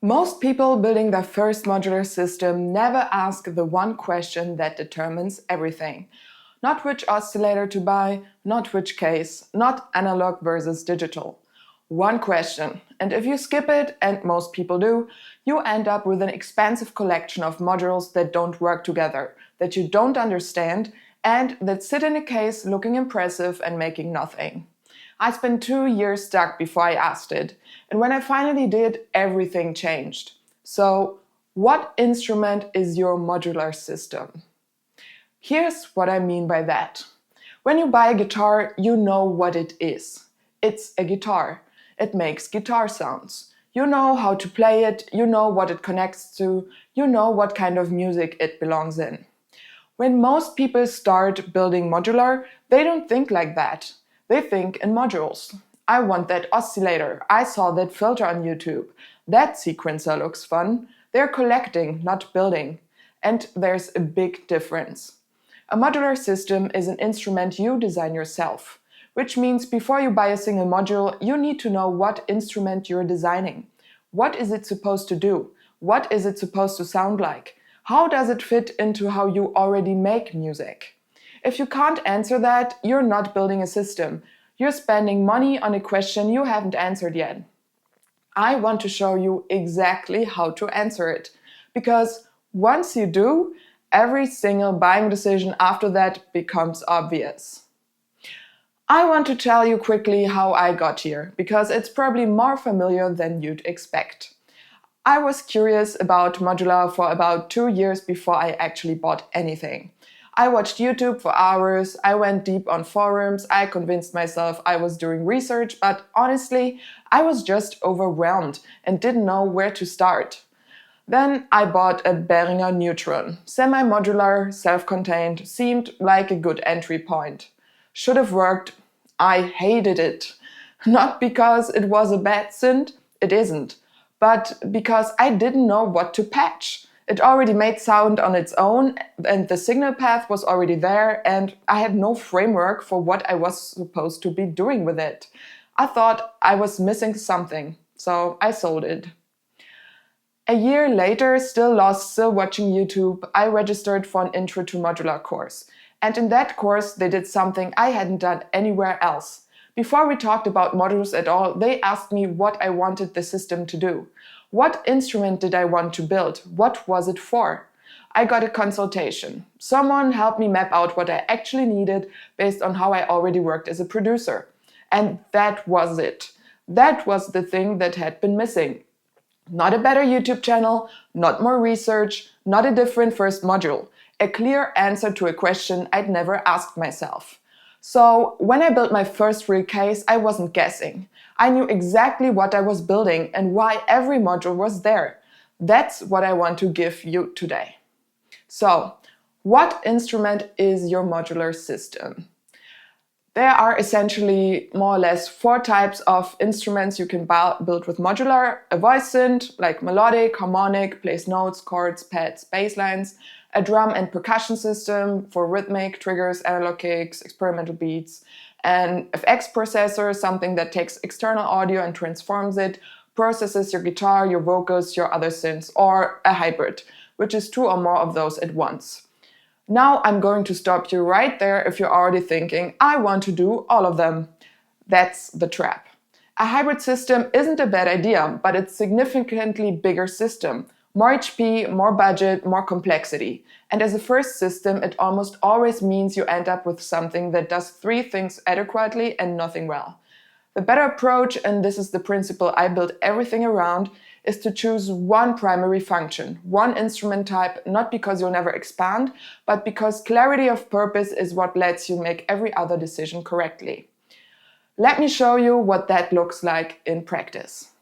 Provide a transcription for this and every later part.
Most people building their first modular system never ask the one question that determines everything. Not which oscillator to buy, not which case, not analog versus digital. One question, and if you skip it, and most people do, you end up with an expansive collection of modules that don't work together, that you don't understand, and that sit in a case looking impressive and making nothing. I spent 2 years stuck before I asked it, and when I finally did, everything changed. So, what instrument is your modular system? Here's what I mean by that. When you buy a guitar, you know what it is. It's a guitar. It makes guitar sounds. You know how to play it, you know what it connects to, you know what kind of music it belongs in. When most people start building modular, they don't think like that. They think in modules. I want that oscillator. I saw that filter on YouTube. That sequencer looks fun. They're collecting, not building. And there's a big difference. A modular system is an instrument you design yourself, which means before you buy a single module, you need to know what instrument you're designing. What is it supposed to do? What is it supposed to sound like? How does it fit into how you already make music? If you can't answer that, you're not building a system. You're spending money on a question you haven't answered yet. I want to show you exactly how to answer it, because once you do, every single buying decision after that becomes obvious. I want to tell you quickly how I got here, because it's probably more familiar than you'd expect. I was curious about modular for about 2 years before I actually bought anything. I watched YouTube for hours, I went deep on forums, I convinced myself I was doing research, but honestly, I was just overwhelmed and didn't know where to start. Then I bought a Behringer Neutron. Semi-modular, self-contained, seemed like a good entry point. Should have worked. I hated it. Not because it was a bad synth, it isn't, but because I didn't know what to patch. It already made sound on its own, and the signal path was already there, and I had no framework for what I was supposed to be doing with it. I thought I was missing something, so I sold it. A year later, still lost, still watching YouTube, I registered for an Intro to Modular course. And in that course, they did something I hadn't done anywhere else. Before we talked about modules at all, they asked me what I wanted the system to do. What instrument did I want to build? What was it for? I got a consultation. Someone helped me map out what I actually needed based on how I already worked as a producer. And that was it. That was the thing that had been missing. Not a better YouTube channel, not more research, not a different first module. A clear answer to a question I'd never asked myself. So when I built my first real case, I wasn't guessing. I knew exactly what I was building and why every module was there. That's what I want to give you today. So, what instrument is your modular system? There are essentially more or less 4 types of instruments you can build with modular. A voice synth, like melodic, harmonic, plays notes, chords, pads, bass lines. A drum and percussion system for rhythmic, triggers, analog kicks, experimental beats. An FX processor, something that takes external audio and transforms it, processes your guitar, your vocals, your other synths, or a hybrid, which is 2 or more of those at once. Now I'm going to stop you right there if you're already thinking, I want to do all of them. That's the trap. A hybrid system isn't a bad idea, but it's a significantly bigger system. More HP, more budget, more complexity. And as a first system, it almost always means you end up with something that does 3 things adequately and nothing well. The better approach, and this is the principle I build everything around, is to choose one primary function, one instrument type, not because you'll never expand, but because clarity of purpose is what lets you make every other decision correctly. Let me show you what that looks like in practice.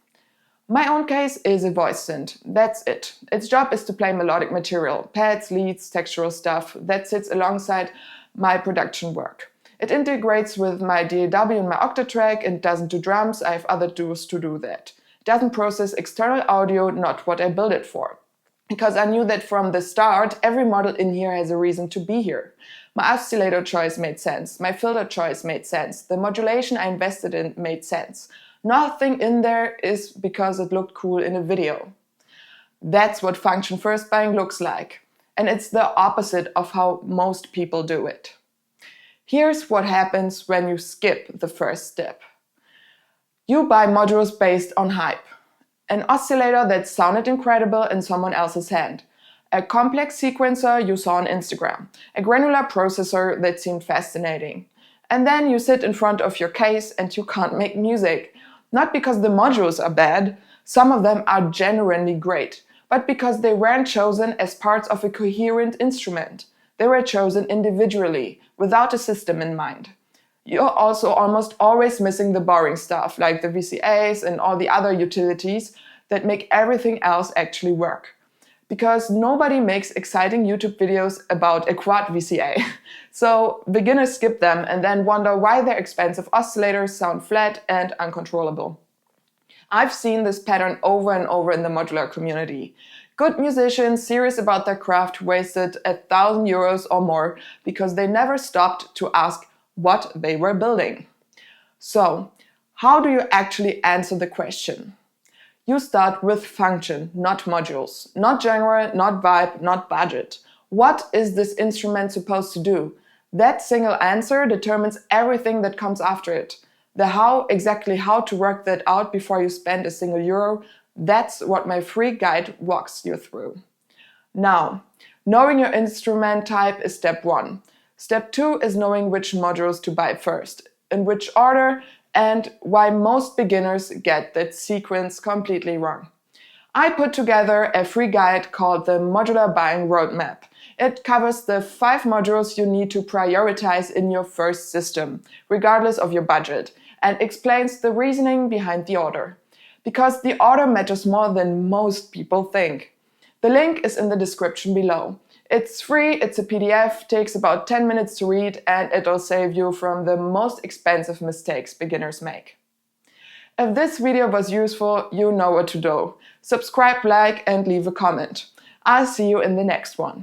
My own case is a voice synth. That's it. Its job is to play melodic material, pads, leads, textural stuff that sits alongside my production work. It integrates with my DAW and my Octatrack and doesn't do drums. I have other tools to do that. It doesn't process external audio, not what I built it for. Because I knew that from the start, every model in here has a reason to be here. My oscillator choice made sense. My filter choice made sense. The modulation I invested in made sense. Nothing in there is because it looked cool in a video. That's what function first buying looks like. And it's the opposite of how most people do it. Here's what happens when you skip the first step. You buy modules based on hype. An oscillator that sounded incredible in someone else's hand. A complex sequencer you saw on Instagram. A granular processor that seemed fascinating. And then you sit in front of your case and you can't make music. Not because the modules are bad, some of them are genuinely great, but because they weren't chosen as parts of a coherent instrument. They were chosen individually, without a system in mind. You're also almost always missing the boring stuff, like the VCAs and all the other utilities that make everything else actually work. Because nobody makes exciting YouTube videos about a quad VCA. So beginners skip them and then wonder why their expensive oscillators sound flat and uncontrollable. I've seen this pattern over and over in the modular community. Good musicians serious about their craft wasted €1,000 or more because they never stopped to ask what they were building. So, how do you actually answer the question? You start with function, not modules, not genre, not vibe, not budget. What is this instrument supposed to do? That single answer determines everything that comes after it. The how, exactly how to work that out before you spend a single euro, that's what my free guide walks you through. Now, knowing your instrument type is step 1. Step 2 is knowing which modules to buy first, in which order, and why most beginners get that sequence completely wrong. I put together a free guide called the Modular Buying Roadmap. It covers the 5 modules you need to prioritize in your first system, regardless of your budget, and explains the reasoning behind the order. Because the order matters more than most people think. The link is in the description below. It's free, it's a PDF, takes about 10 minutes to read, and it'll save you from the most expensive mistakes beginners make. If this video was useful, you know what to do. Subscribe, like, and leave a comment. I'll see you in the next one.